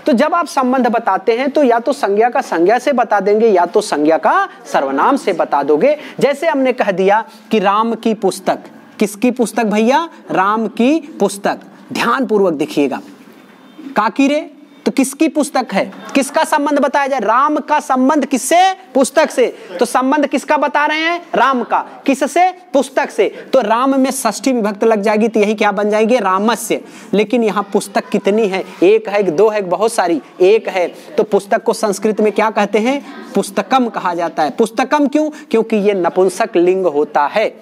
तो जब आप संबंध बताते हैं तो या तो संज्ञा का संज्ञा से बता देंगे या तो संज्ञा का सर्वनाम से बता दोगे। जैसे हमने कह दिया कि राम की पुस्तक, किसकी पुस्तक भैया? राम की पुस्तक। ध्यान पूर्वक देखिएगा, काकी रे तो किसकी पुस्तक है? किसका संबंध बताया जाए? राम का संबंध किससे? पुस्तक से। तो संबंध किसका बता रहे हैं? राम का। किससे? पुस्तक से। तो राम में षष्ठी विभक्त लग जाएगी तो यही क्या बन जाएंगे? रामस्य। लेकिन यहाँ पुस्तक कितनी है? 1 है, 2 है, बहुत सारी? 1 है। तो पुस्तक को संस्कृत में क्या कहते हैं? पुस्तकम कहा जाता है। पुस्तकम क्यों? क्योंकि ये नपुंसक लिंग होता है।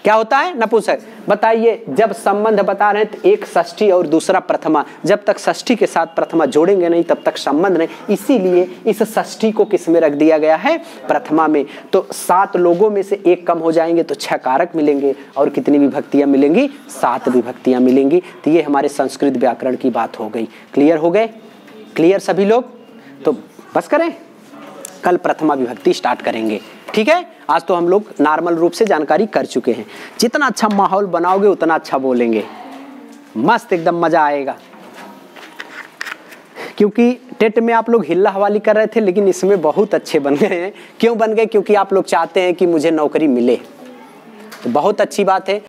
क्या होता है? नपुंसक। बताइए, जब संबंध बता रहे हैं तो एक षष्ठी और दूसरा प्रथमा, जब तक षष्ठी के साथ प्रथमा जोड़ेंगे नहीं तब तक संबंध नहीं। इसीलिए इस षष्ठी को किस में रख दिया गया है? प्रथमा में। तो 7 लोगों में से 1 कम हो जाएंगे तो 6 कारक मिलेंगे। और कितनी विभक्तियां मिलेंगी? 7 विभक्तियां मिलेंगी। तो ये हमारे संस्कृत व्याकरण की बात हो गई। क्लियर हो गए? क्लियर सभी लोग? तो बस करें, कल प्रथमा विभक्ति स्टार्ट करेंगे। ठीक है? आज तो हम लोग नॉर्मल रूप से जानकारी कर चुके हैं। जितना अच्छा माहौल बनाओगे उतना अच्छा बोलेंगे, मस्त एकदम मजा आएगा। क्योंकि टेट में आप लोग हिल्ला हवाली कर रहे थे, लेकिन इसमें बहुत अच्छे बन गए हैं। क्यों बन गए? क्योंकि आप लोग चाहते हैं कि मुझे नौकरी मिले। तो बहुत अच्छी बात है।